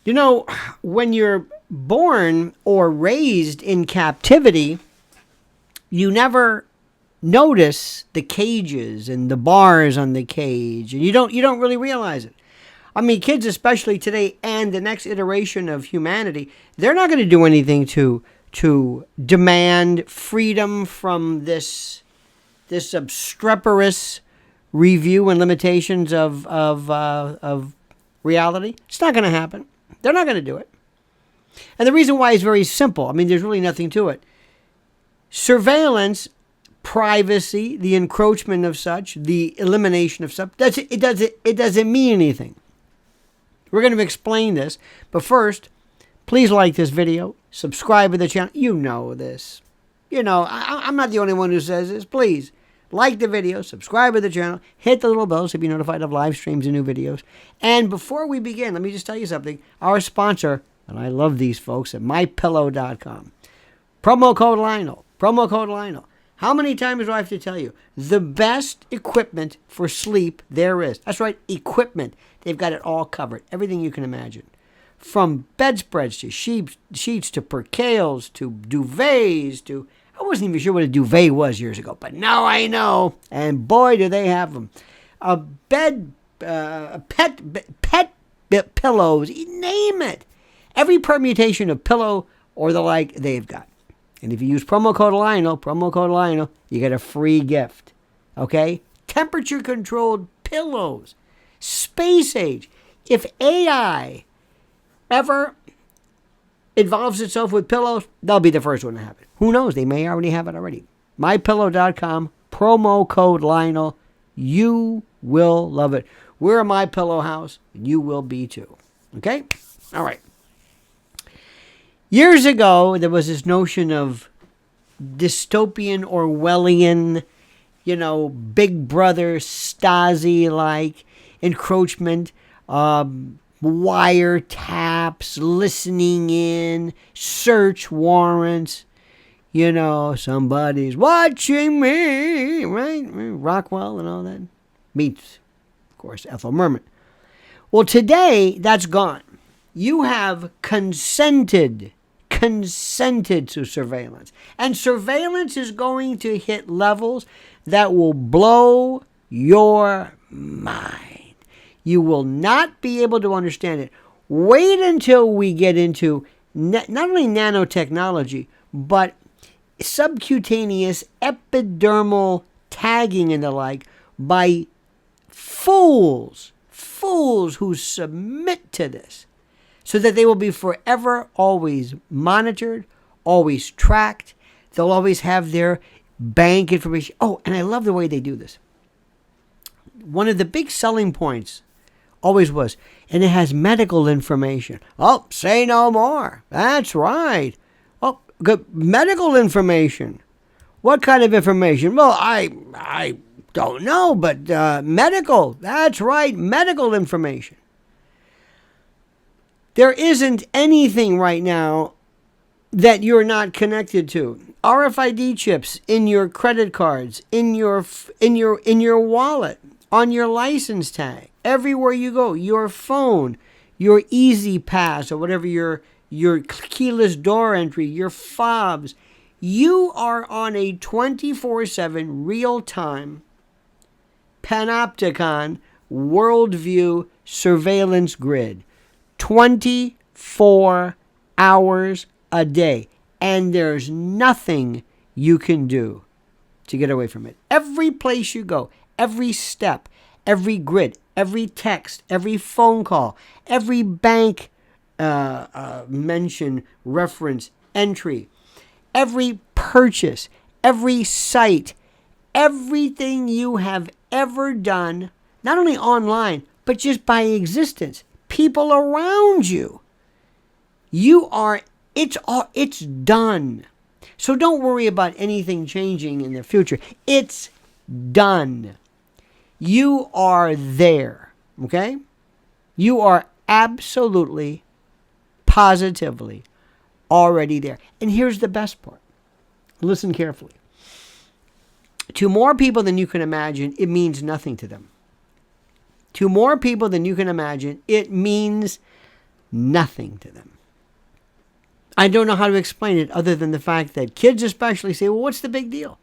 You know, when you're born or raised in captivity, you never notice the cages and the bars on the cage, and you don't really realize it. I mean, kids, especially today and the next iteration of humanity, they're not going to do anything to demand freedom from this obstreperous review and limitations of reality. It's not going to happen. They're not going to do it. And the reason why is very simple. I mean, there's really nothing to it. Surveillance, privacy, the encroachment of such, the elimination of such, it doesn't mean anything. We're going to explain this, but first, please like this video, subscribe to the channel. You know this. You know, I'm not the only one who says this. Please like the video, subscribe to the channel, hit the little bell so you'll be notified of live streams and new videos. And before we begin, let me just tell you something. Our sponsor, and I love these folks at mypillow.com. Promo code Lionel. Promo code Lionel. How many times do I have to tell you? The best equipment for sleep there is. That's right, equipment. They've got it all covered. Everything you can imagine. From bedspreads to sheets to percales to duvets to... I wasn't even sure what a duvet was years ago, but now I know. And boy, do they have them. Pet pillows, name it. Every permutation of pillow or the like, they've got. And if you use promo code Lionel, you get a free gift. Okay? Temperature-controlled pillows. Space age. If AI ever involves itself with pillows, they'll be the first one to have it. Who knows? They may already have it already. MyPillow.com, promo code Lionel. You will love it. We're a My Pillow house, and you will be too. Okay? All right. Years ago, there was this notion of dystopian Orwellian, Big Brother, Stasi-like encroachment, wiretaps, listening in, search warrants. Somebody's watching me, right? Rockwell and all that. Meets, of course, Ethel Merman. Well, today, that's gone. You have consented to surveillance. And surveillance is going to hit levels that will blow your mind. You will not be able to understand it. Wait until we get into not only nanotechnology, but subcutaneous epidermal tagging and the like by fools who submit to this, so that they will be forever always monitored, always tracked. They'll always have their bank information. Oh, and I love the way they do this. One of the big selling points always was, and it has medical information. Oh, say no more. That's right. Oh, good. Medical information. What kind of information? Well, I don't know, but medical. That's right, medical information. There isn't anything right now that you're not connected to. RFID chips in your credit cards, in your wallet, on your license tag, everywhere you go, your phone, your Easy Pass or whatever your keyless door entry, your fobs. You are on a 24/7 real-time Panopticon worldview surveillance grid. 24 hours a day. And there's nothing you can do to get away from it. Every place you go, every step, every grid, every text, every phone call, every bank mention, reference, entry, every purchase, every site, everything you have ever done, not only online, but just by existence, people around you. It's done. So don't worry about anything changing in the future. It's done. You are there, okay? You are absolutely, positively already there. And here's the best part. Listen carefully. To more people than you can imagine, it means nothing to them. To more people than you can imagine, it means nothing to them. I don't know how to explain it other than the fact that kids especially say, well, what's the big deal?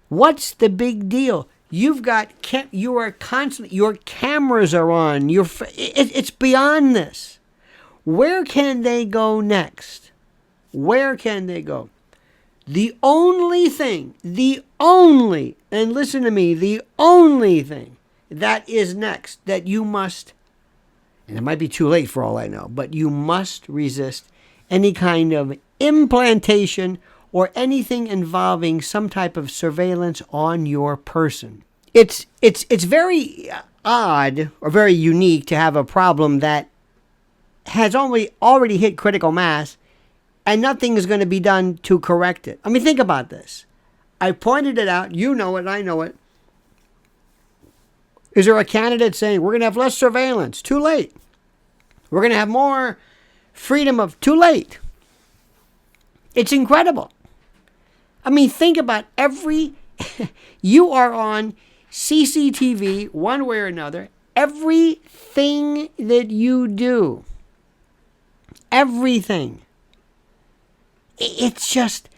What's the big deal? You've got, you are constantly, your cameras are on. It's beyond this. Where can they go next? Where can they go? The only thing, and listen to me, the only thing that is next that you must, and it might be too late for all I know, but you must resist any kind of implantation or anything involving some type of surveillance on your person. It's very odd or very unique to have a problem that has already hit critical mass and nothing is going to be done to correct it. I mean, think about this. I pointed it out. You know it. I know it. Is there a candidate saying, we're going to have less surveillance? Too late. We're going to have more freedom of... Too late. It's incredible. I mean, think about you are on CCTV one way or another. Everything that you do. Everything. It's just,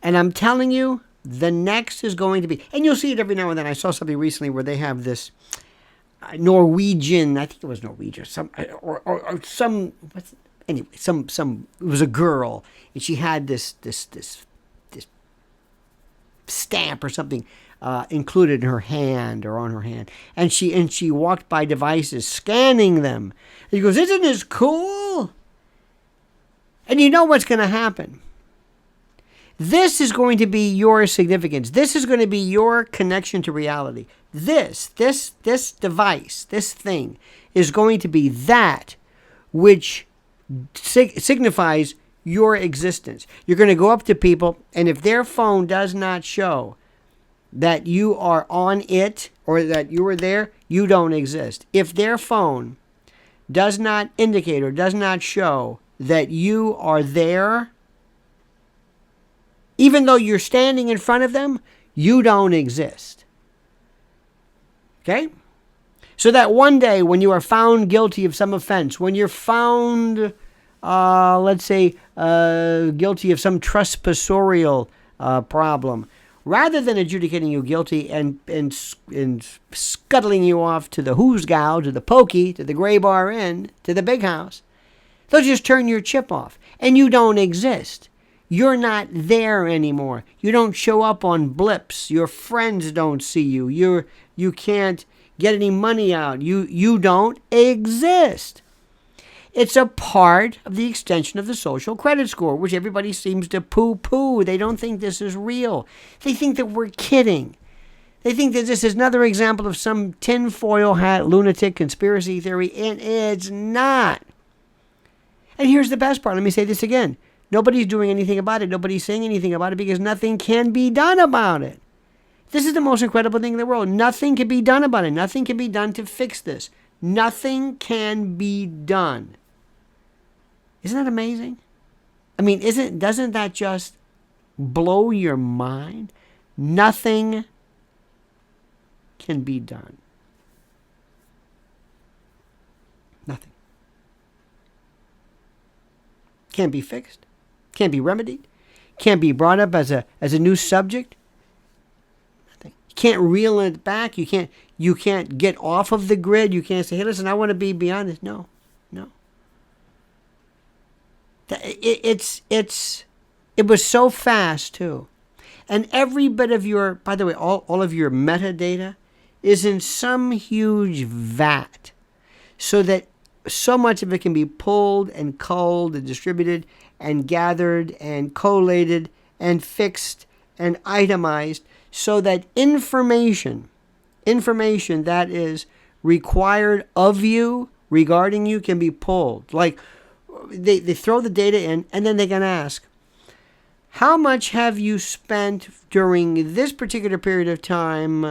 and I'm telling you, the next is going to be, and you'll see it every now and then. I saw something recently where they have this Norwegian, I think it was Norwegian, or some, anyway, some, it was a girl, and she had this stamp or something included in her hand or on her hand, and she walked by devices scanning them. And she goes, "Isn't this cool?" And you know what's going to happen. This is going to be your significance. This is going to be your connection to reality. This device, this thing, is going to be that which signifies your existence. You're going to go up to people, and if their phone does not show that you are on it or that you are there, you don't exist. If their phone does not indicate or does not show that you are there, even though you're standing in front of them, you don't exist. Okay? So that one day when you are found guilty of some offense, when you're found, let's say, guilty of some trespassorial problem, rather than adjudicating you guilty and scuttling you off to the Hoosgow, to the Pokey, to the Gray Bar Inn, to the Big House, they'll just turn your chip off and you don't exist. You're not there anymore. You don't show up on blips. Your friends don't see you. You can't get any money out. You don't exist. It's a part of the extension of the social credit score, which everybody seems to poo-poo. They don't think this is real. They think that we're kidding. They think that this is another example of some tinfoil hat lunatic conspiracy theory, and it's not. And here's the best part. Let me say this again. Nobody's doing anything about it. Nobody's saying anything about it because nothing can be done about it. This is the most incredible thing in the world. Nothing can be done about it. Nothing can be done to fix this. Nothing can be done. Isn't that amazing? I mean, doesn't that just blow your mind? Nothing can be done. Nothing. Can't be fixed. Can't be remedied. Can't be brought up as a new subject. Nothing. You can't reel it back. You can't get off of the grid. You can't say, hey, listen, I want to be beyond this. No. It was so fast too. And every bit of your, by the way, all of your metadata is in some huge vat so that so much of it can be pulled and culled and distributed and gathered and collated and fixed and itemized so that information that is required of you regarding you can be pulled. Like they throw the data in and then they can ask, how much have you spent during this particular period of time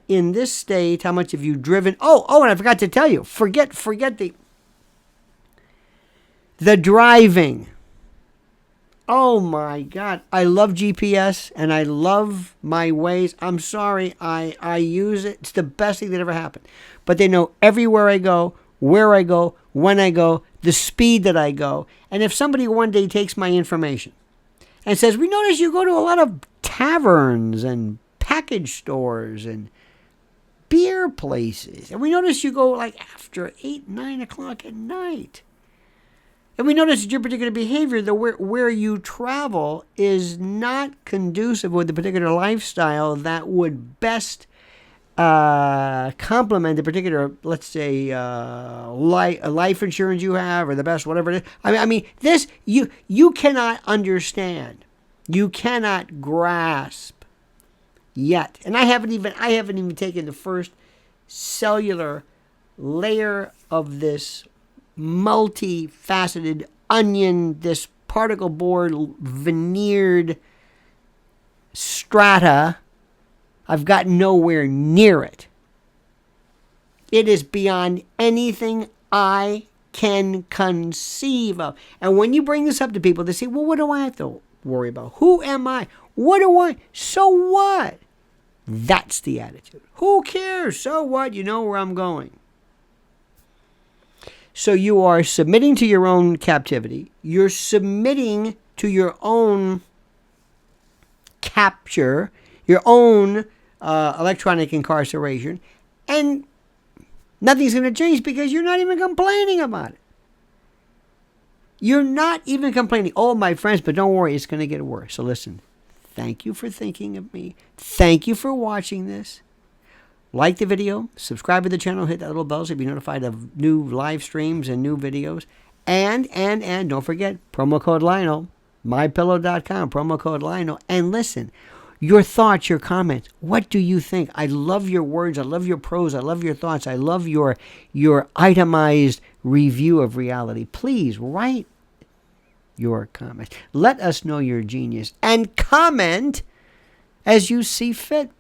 in this state? How much have you driven? Oh, and I forgot to tell you. Forget the driving. Oh my God. I love GPS and I love my Waze. I'm sorry. I use it. It's the best thing that ever happened. But they know everywhere I go, where I go, when I go, the speed that I go. And if somebody one day takes my information and says, we notice you go to a lot of taverns and package stores and beer places, and we notice you go like after 8, 9 o'clock at night. And we notice that your particular behavior, where you travel, is not conducive with the particular lifestyle that would best complement the particular, let's say, life insurance you have, or the best whatever it is. I mean, this you cannot understand, you cannot grasp yet. And I haven't even taken the first cellular layer of this multifaceted onion, this particle board veneered strata. I've got nowhere near it. It is beyond anything I can conceive of. And when you bring this up to people, they say, well, what do I have to worry about? Who am I? What do I? So what? That's the attitude. Who cares? So what? You know where I'm going. So you are submitting to your own captivity. You're submitting to your own capture, your own electronic incarceration, and nothing's going to change because you're not even complaining about it. You're not even complaining. Oh, my friends, but don't worry, it's going to get worse. So listen, thank you for thinking of me. Thank you for watching this. Like the video, subscribe to the channel, hit that little bell so you'll be notified of new live streams and new videos. And don't forget, promo code Lionel, mypillow.com, promo code Lionel. And listen, your thoughts, your comments, what do you think? I love your words, I love your prose, I love your thoughts, I love your itemized review of reality. Please write your comments. Let us know your genius and comment as you see fit.